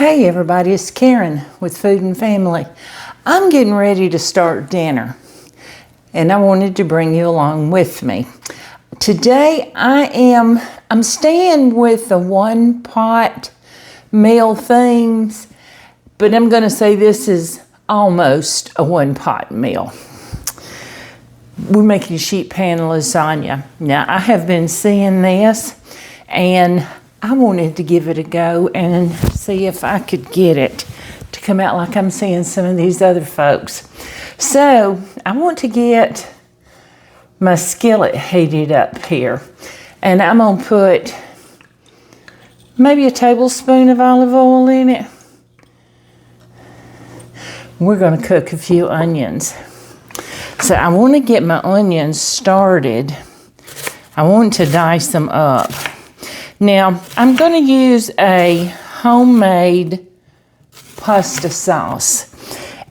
Hey everybody, it's Karen with Food and Family. I'm getting ready to start dinner and I wanted to bring you along with me. Today I'm staying with the one pot meal things, but I'm going to say this is almost a one pot meal. We're making sheet pan lasagna. Now I have been seeing this and I wanted to give it a go and see if I could get it to come out like I'm seeing some of these other folks. So I want to get my skillet heated up here, and I'm gonna put maybe a tablespoon of olive oil in it. We're gonna cook a few onions. So I want to get my onions started. I want to dice them up. Now, I'm going to use a homemade pasta sauce,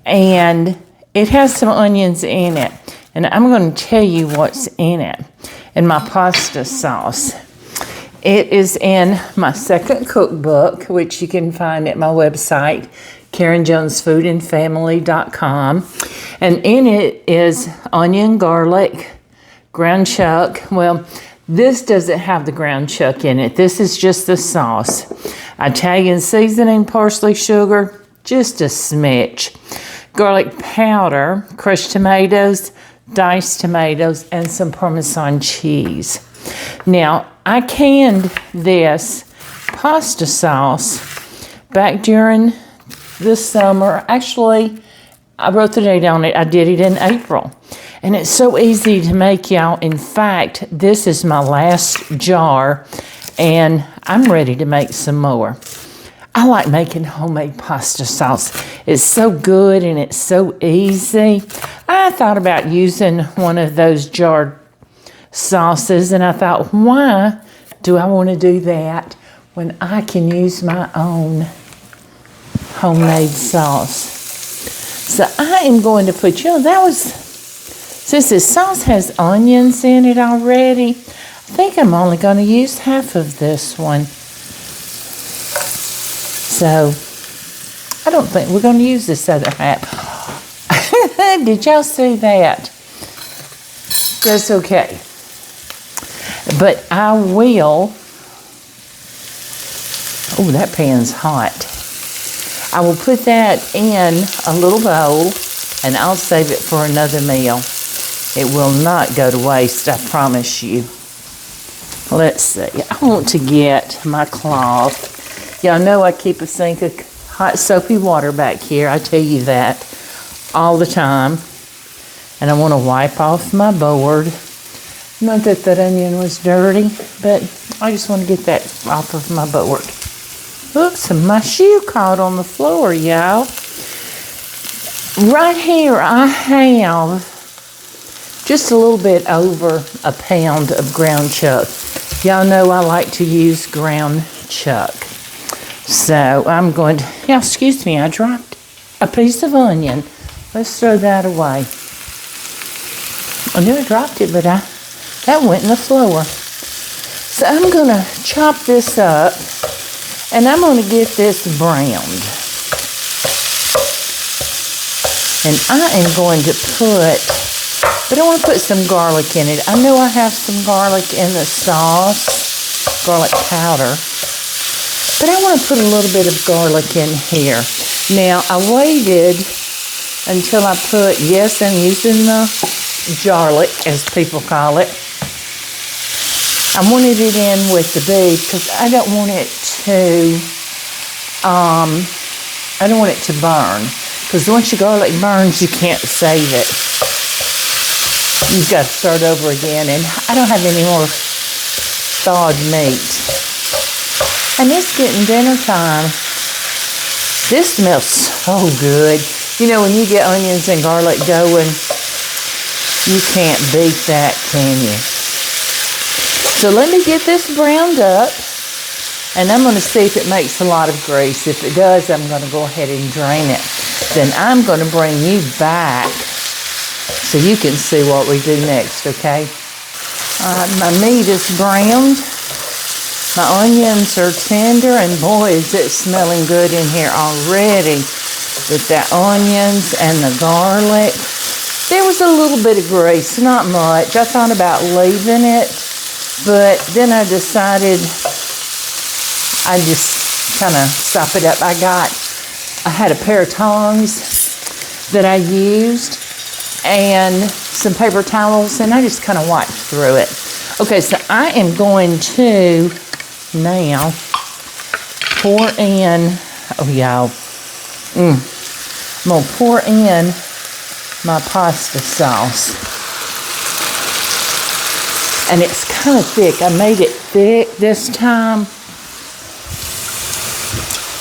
and it has some onions in it, and I'm going to tell you what's in it, in my pasta sauce. It is in my second cookbook, which you can find at my website, KarenJonesFoodandFamily.com, and in it is onion, garlic, ground chuck. Well, this doesn't have the ground chuck in it. This is just the sauce. Italian seasoning, parsley, sugar, just a smidge. Garlic powder, crushed tomatoes, diced tomatoes, and some Parmesan cheese. Now, I canned this pasta sauce back during the summer. Actually, I wrote the date on it. I did it in April. And it's so easy to make, y'all. In fact, this is my last jar, and I'm ready to make some more. I like making homemade pasta sauce. It's so good and it's so easy. I thought about using one of those jarred sauces, and I thought, why do I want to do that when I can use my own homemade sauce? So I am going to put, since this sauce has onions in it already, I think I'm only going to use half of this one. So I don't think we're going to use this other half. Did y'all see that? That's okay. But I will, oh, that pan's hot. I will put that in a little bowl, and I'll save it for another meal. It will not go to waste, I promise you. Let's see. I want to get my cloth. Y'all know I keep a sink of hot soapy water back here. I tell you that all the time. And I want to wipe off my board. Not that that onion was dirty, but I just want to get that off of my board. Oops, my shoe caught on the floor, y'all. Right here I have just a little bit over a pound of ground chuck. Y'all know I like to use ground chuck. So I'm going to, excuse me, I dropped a piece of onion. Let's throw that away. I knew I dropped it, but that went in the floor. So I'm going to chop this up, and I'm going to get this browned. And I am going to put, but I want to put some garlic in it. I know I have some garlic in the sauce, garlic powder, but I want to put a little bit of garlic in here. Now, I waited until I put, yes, I'm using the garlic, as people call it. I wanted it in with the beef because I don't want it to burn. Because once your garlic burns, you can't save it. You've got to start over again. And I don't have any more thawed meat. And it's getting dinner time. This smells so good. You know, when you get onions and garlic going, you can't beat that, can you? So let me get this browned up. And I'm going to see if it makes a lot of grease. If it does, I'm going to go ahead and drain it. Then I'm going to bring you back so you can see what we do next, okay? My meat is browned. My onions are tender, and boy, is it smelling good in here already with the onions and the garlic. There was a little bit of grease, not much. I thought about leaving it, but then I decided I just kind of sop it up. I had a pair of tongs that I used and some paper towels, and I just kind of wiped through it. Okay, so I am going to now pour in, oh y'all, I'm gonna pour in my pasta sauce. And it's kind of thick. I made it thick this time.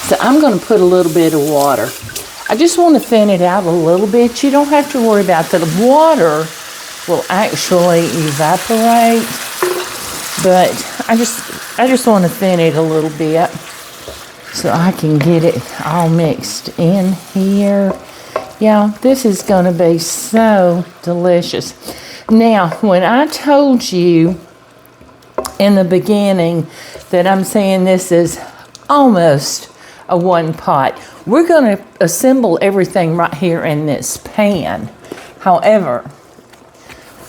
So I'm gonna put a little bit of water. I just want to thin it out a little bit. You don't have to worry about that. The water will actually evaporate, but I just want to thin it a little bit so I can get it all mixed in here. Yeah, this is going to be so delicious. Now, when I told you in the beginning that I'm saying this is almost a one pot, we're going to assemble everything right here in this pan. However,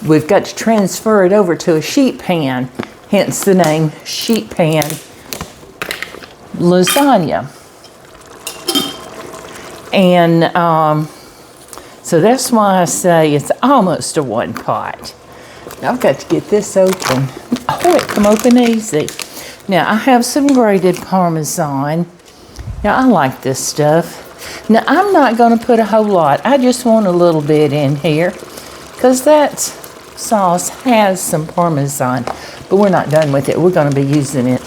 we've got to transfer it over to a sheet pan, hence the name sheet pan lasagna. And so that's why I say it's almost a one pot. Now I've got to get this open. Oh, it come open easy. Now I have some grated Parmesan. Now I like this stuff. Now I'm not going to put a whole lot. I just want a little bit in here because that sauce has some Parmesan, but we're not done with it. We're going to be using it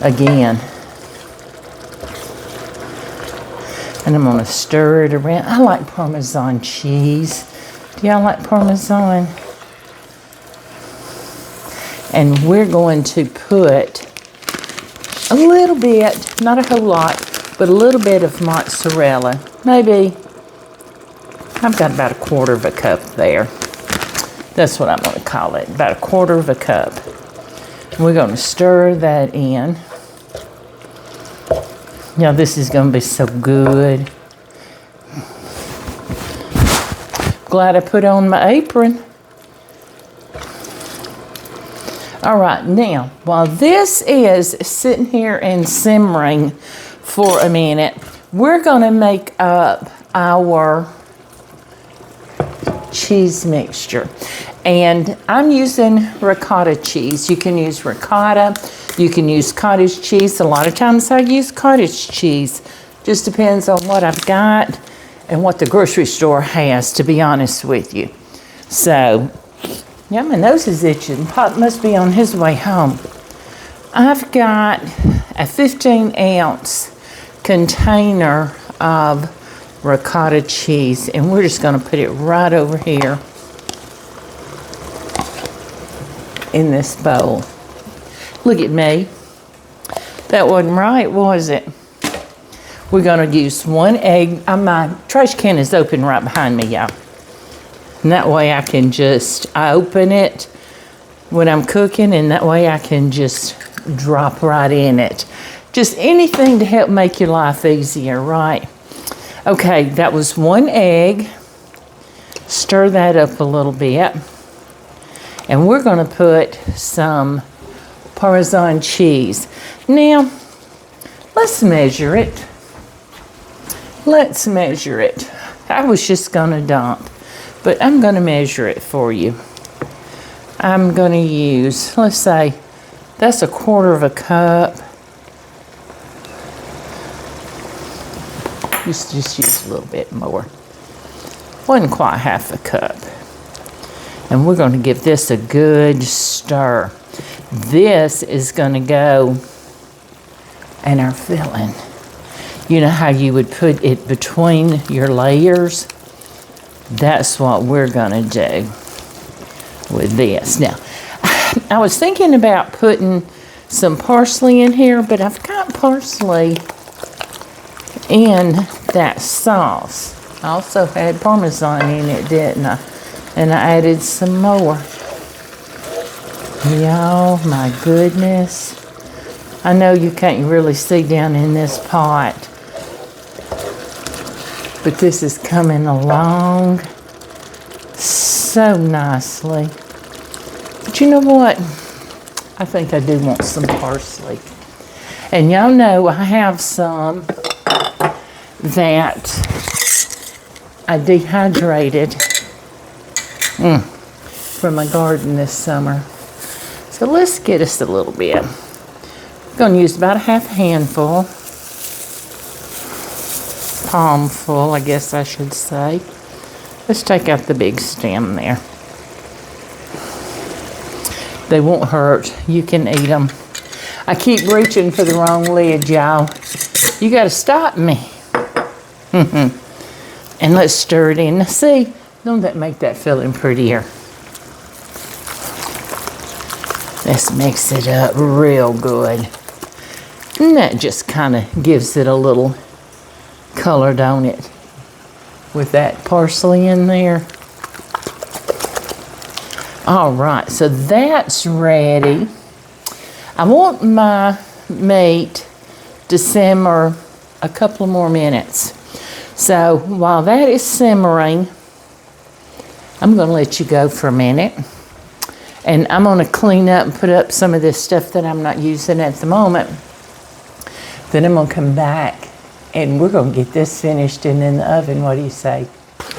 again. And I'm going to stir it around. I like Parmesan cheese. Do y'all like Parmesan? And we're going to put a little bit, not a whole lot, but a little bit of mozzarella. Maybe, I've got about a quarter of a cup there. That's what I'm going to call it, about a quarter of a cup. We're going to stir that in. Now this is going to be so good. Glad I put on my apron. All right, now, while this is sitting here and simmering for a minute, we're going to make up our cheese mixture. And I'm using ricotta cheese. You can use ricotta. You can use cottage cheese. A lot of times I use cottage cheese. Just depends on what I've got and what the grocery store has, to be honest with you. So, yeah, my nose is itching. Pop must be on his way home. I've got a 15-ounce container of ricotta cheese, and we're just going to put it right over here in this bowl. Look at me. That wasn't right, was it? We're going to use one egg. My trash can is open right behind me, y'all. And that way I can I open it when I'm cooking, and that way I can just drop right in it. Just anything to help make your life easier, right? Okay, that was one egg. Stir that up a little bit. And we're going to put some Parmesan cheese. Now, let's measure it. Let's measure it. I was just going to dump, but I'm going to measure it for you. I'm going to use, let's say, that's a quarter of a cup. Just use a little bit more. Wasn't quite half a cup. And we're going to give this a good stir. This is going to go in our filling. You know how you would put it between your layers? That's what we're going to do with this. Now, I was thinking about putting some parsley in here, but I've got parsley in that sauce. I also had Parmesan in it, didn't I? And I added some more. Y'all, my goodness. I know you can't really see down in this pot, but this is coming along so nicely. But you know what? I think I do want some parsley. And y'all know I have some that I dehydrated from my garden this summer. So let's get us a little bit. I'm going to use about a half handful. Palm full, I guess I should say. Let's take out the big stem there. They won't hurt. You can eat them. I keep reaching for the wrong lid, y'all. You got to stop me. And let's stir it in. Now see, don't that make that filling prettier? Let's mix it up real good. And that just kind of gives it a little color, don't it? With that parsley in there. All right, so that's ready. I want my meat to simmer a couple more minutes. So while that is simmering, I'm going to let you go for a minute. And I'm going to clean up and put up some of this stuff that I'm not using at the moment. Then I'm going to come back and we're going to get this finished and in the oven. What do you say?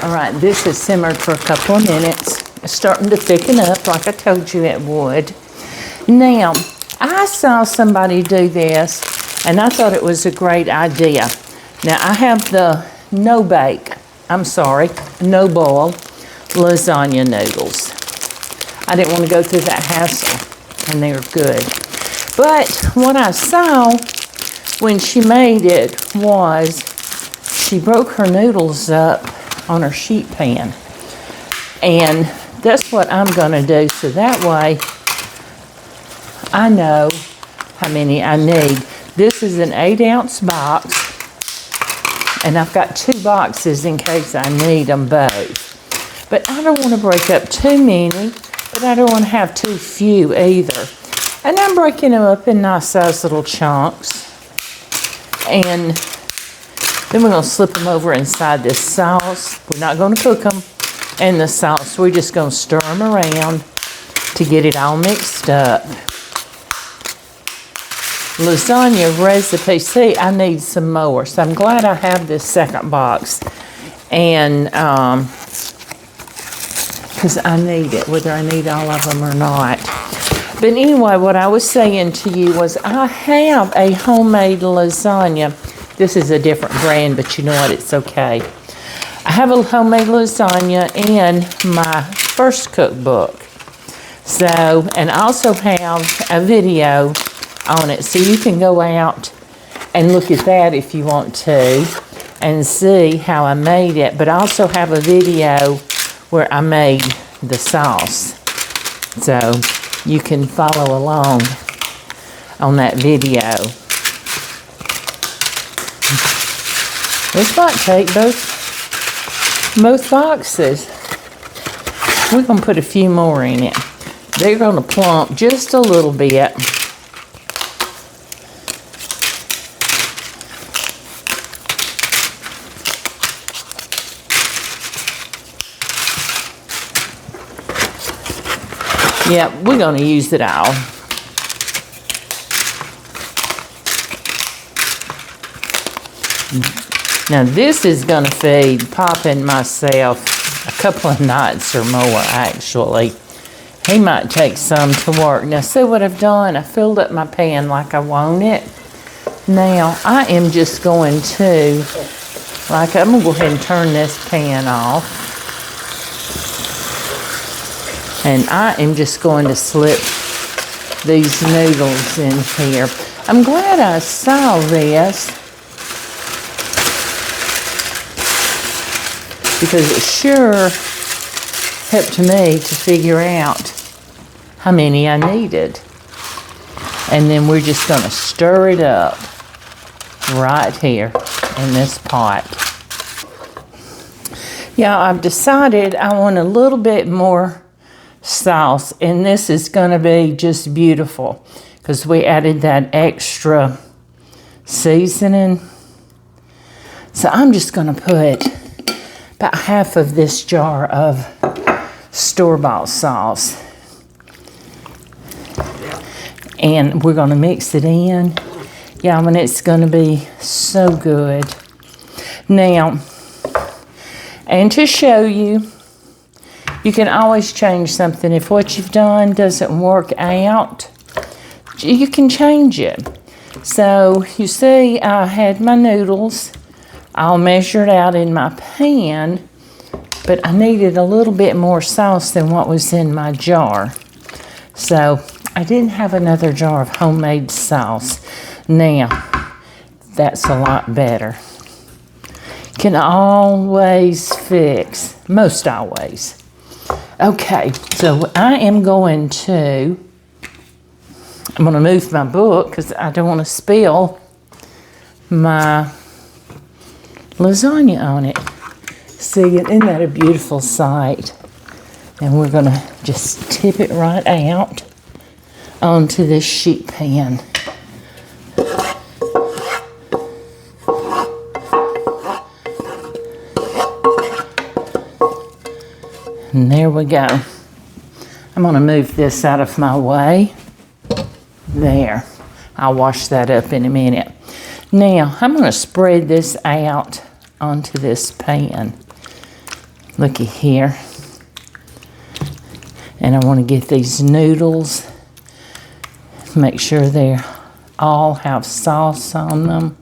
All right, this has simmered for a couple of minutes. It's starting to thicken up like I told you it would. Now, I saw somebody do this and I thought it was a great idea. Now, I have the no boil lasagna noodles. I didn't want to go through that hassle, and they're good. But what I saw when she made it was she broke her noodles up on her sheet pan. And that's what I'm going to do, so that way I know how many I need. This is an 8-ounce box, and I've got 2 boxes in case I need them both. But I don't want to break up too many, but I don't want to have too few either. And I'm breaking them up in nice size little chunks. And then we're going to slip them over inside this sauce. We're not going to cook them in the sauce. We're just going to stir them around to get it all mixed up. Lasagna recipe. See, I need some more. So I'm glad I have this second box. And because I need it, whether I need all of them or not. But anyway, what I was saying to you was I have a homemade lasagna. This is a different brand, but you know what? It's okay. I have a homemade lasagna in my first cookbook. So, and I also have a video on it. So you can go out and look at that if you want to and see how I made it. But I also have a video where I made the sauce. So you can follow along on that video. This might take both boxes. We're going to put a few more in it. They're going to plump just a little bit. Yeah, we're going to use it all. Now this is going to feed Pop and myself a couple of nights or more, actually. He might take some to work. Now see what I've done? I filled up my pan like I want it. Now I am just going to, I'm going to go ahead and turn this pan off. And I am just going to slip these noodles in here. I'm glad I saw this because it sure helped me to figure out how many I needed. And then we're just going to stir it up right here in this pot. Yeah, I've decided I want a little bit more sauce, and this is going to be just beautiful because we added that extra seasoning. So I'm just going to put about half of this jar of store-bought sauce. And we're going to mix it in. Yeah, I mean, it's going to be so good. Now, and to show you, you can always change something. If what you've done doesn't work out, you can change it. So, you see, I had my noodles. I'll measure it out in my pan, but I needed a little bit more sauce than what was in my jar. So, I didn't have another jar of homemade sauce. Now, that's a lot better. Can always fix, most always. Okay, so I'm going to move my book because I don't want to spill my lasagna on it. See, isn't that a beautiful sight? And we're going to just tip it right out onto this sheet pan. And there we go. I'm going to move this out of my way. There. I'll wash that up in a minute. Now, I'm going to spread this out onto this pan. Looky here. And I want to get these noodles. Make sure they all have sauce on them.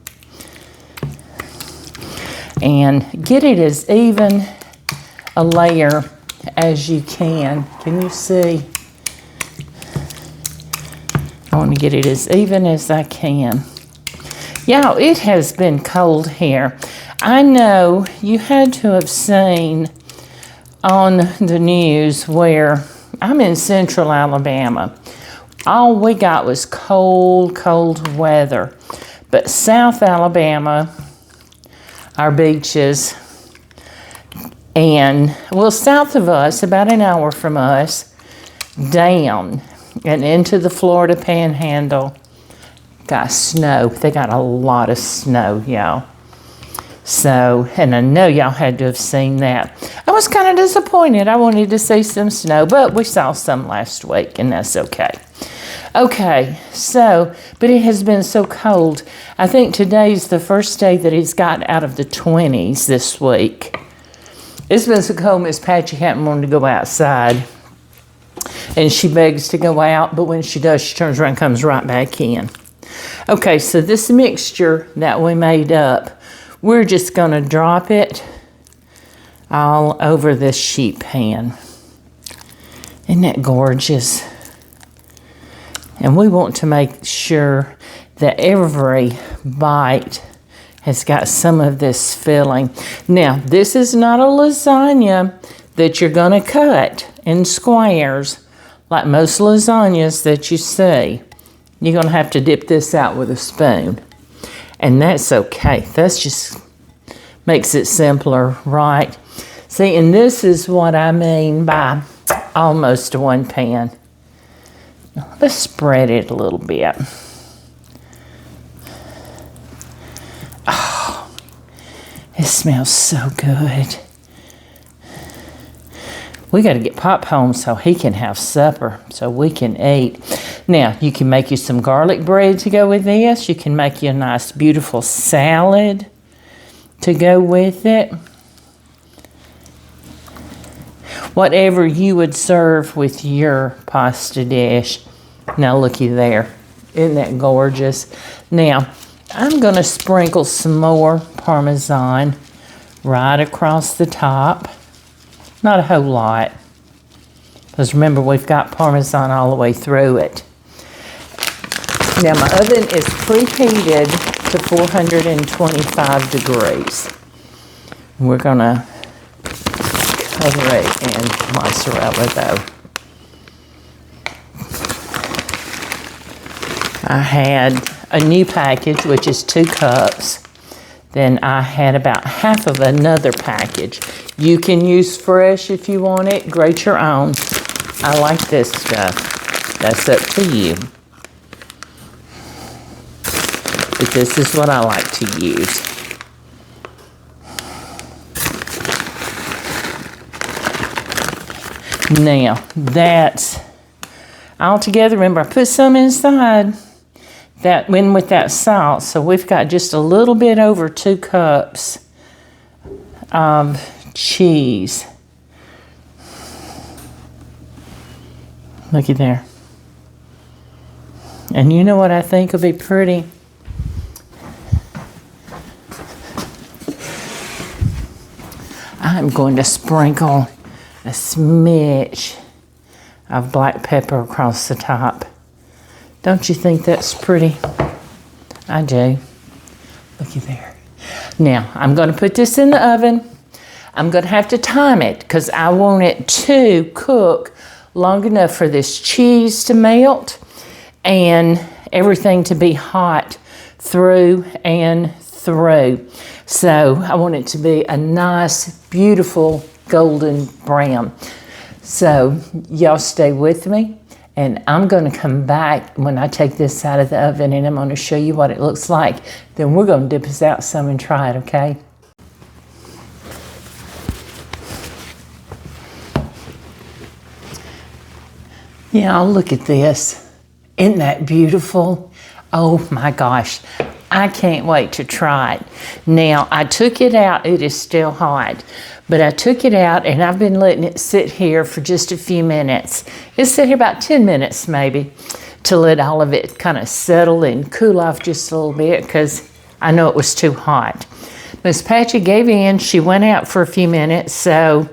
And get it as even a layer as you can. Can you see? I want to get it as even as I can. Yeah, it has been cold here. I know you had to have seen on the news where I'm in central Alabama. All we got was cold, cold weather. But South Alabama, our beaches, and, well, south of us, about an hour from us, down and into the Florida Panhandle, got snow. They got a lot of snow, y'all. So, and I know y'all had to have seen that. I was kind of disappointed. I wanted to see some snow, but we saw some last week, and that's okay. Okay, so, but it has been so cold. I think today's the first day that it's got out of the 20s this week. It's been so cold, Miss Patchy hadn't wanted to go outside. And she begs to go out, but when she does, she turns around and comes right back in. Okay, so this mixture that we made up, we're just going to drop it all over this sheet pan. Isn't that gorgeous? And we want to make sure that every bite has got some of this filling. Now, this is not a lasagna that you're going to cut in squares like most lasagnas that you see. You're going to have to dip this out with a spoon. And that's okay. That's just makes it simpler, right? See, and this is what I mean by almost one pan. Let's spread it a little bit. Oh, it smells so good. We got to get Pop home so he can have supper, so we can eat. Now, you can make you some garlic bread to go with this. You can make you a nice, beautiful salad to go with it. Whatever you would serve with your pasta dish. Now, looky there. Isn't that gorgeous? Now, I'm going to sprinkle some more parmesan right across the top. Not a whole lot. Because remember, we've got parmesan all the way through it. Now, my oven is preheated to 425 degrees. We're going to cover it in mozzarella, though. I had a new package, which is 2 cups. Then I had about half of another package. You can use fresh if you want it. Grate your own. I like this stuff. That's up to you. but this is what I like to use. Now, that's all together. Remember, I put some inside that went with that salt, so we've got just a little bit over 2 cups of cheese. Looky there. And you know what I think will be pretty? I'm going to sprinkle a smidge of black pepper across the top. Don't you think that's pretty? I do. Looky there. Now, I'm going to put this in the oven. I'm going to have to time it because I want it to cook long enough for this cheese to melt and everything to be hot through and through. So I want it to be a nice, beautiful golden brown. So y'all stay with me, and I'm going to come back when I take this out of the oven, and I'm going to show you what it looks like. Then we're going to dip us out some and try it, okay? Y'all, look at this. Isn't that beautiful? Oh my gosh. I can't wait to try it. Now, I took it out. It is still hot. But I took it out, and I've been letting it sit here for just a few minutes. It's sit here about 10 minutes maybe to let all of it kind of settle and cool off just a little bit because I know it was too hot. Miss Patchy gave in. She went out for a few minutes, so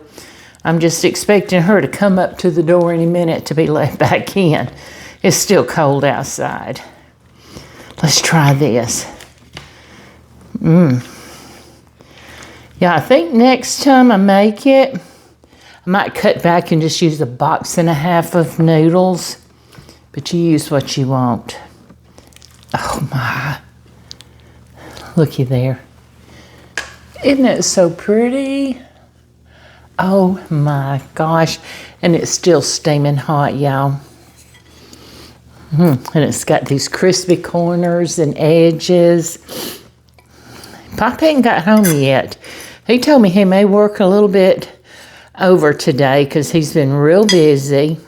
I'm just expecting her to come up to the door any minute to be let back in. It's still cold outside. Let's try this. Yeah, I think next time I make it, I might cut back and just use 1.5 boxes of noodles. But you use what you want. Oh my. Looky there. Isn't it so pretty? Oh my gosh. And it's still steaming hot, y'all. And it's got these crispy corners and edges. Pop ain't got home yet. He told me he may work a little bit over today because he's been real busy.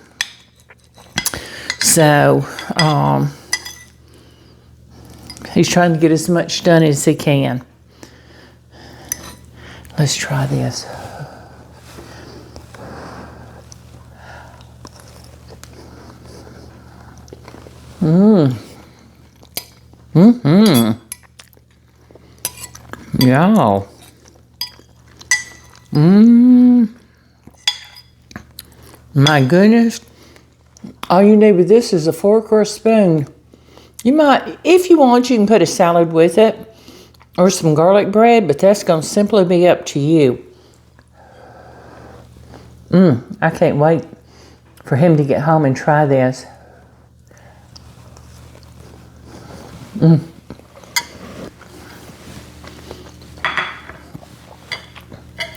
So, he's trying to get as much done as he can. Let's try this. Yeah. My goodness. All you need with this is a fork or a spoon. You might, if you want, you can put a salad with it or some garlic bread, but that's going to simply be up to you. I can't wait for him to get home and try this.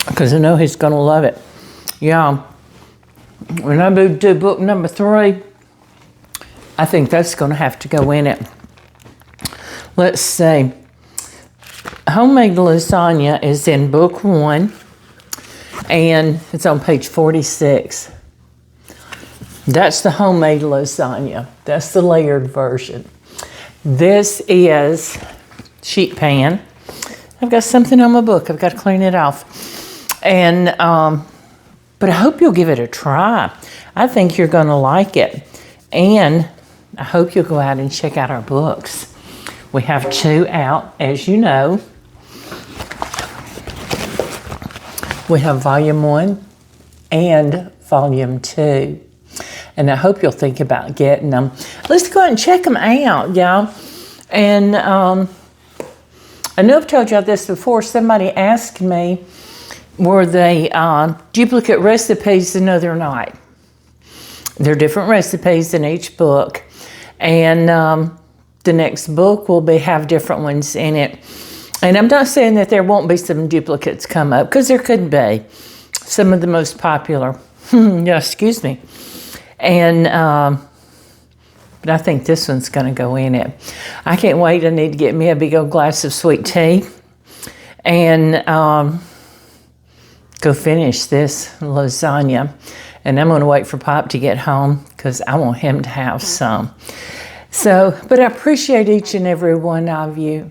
Because I know he's going to love it. Yeah. When I move to book number 3, I think that's going to have to go in it. Let's see. Homemade lasagna is in book 1, and it's on page 46. That's the homemade lasagna. That's the layered version. This is sheet pan. I've got something on my book. I've got to clean it off. And, but I hope you'll give it a try. I think you're going to like it. And I hope you'll go out and check out our books. We have 2 out, as you know. We have volume 1 and volume 2. And I hope you'll think about getting them. Let's go ahead and check them out, y'all. And I know I've told y'all this before. Somebody asked me, were they duplicate recipes? No, they're not. They're different recipes in each book. And the next book will have different ones in it. And I'm not saying that there won't be some duplicates come up, because there could be. Some of the most popular. Yeah, excuse me. And but I think this one's going to go in it. I can't wait. I need to get me a big old glass of sweet tea and go finish this lasagna. And I'm going to wait for Pop to get home because I want him to have some. So, but I appreciate each and every one of you.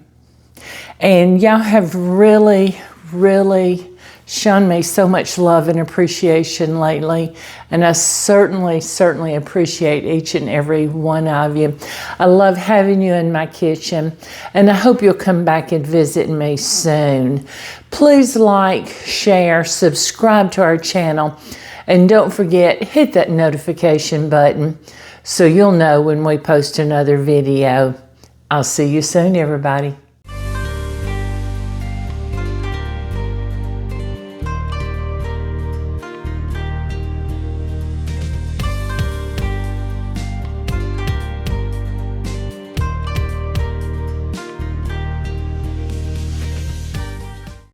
And y'all have really, really shown me so much love and appreciation lately. And I certainly, certainly appreciate each and every one of you. I love having you in my kitchen. And I hope you'll come back and visit me soon. Please like, share, subscribe to our channel. And don't forget, hit that notification button so you'll know when we post another video. I'll see you soon, everybody.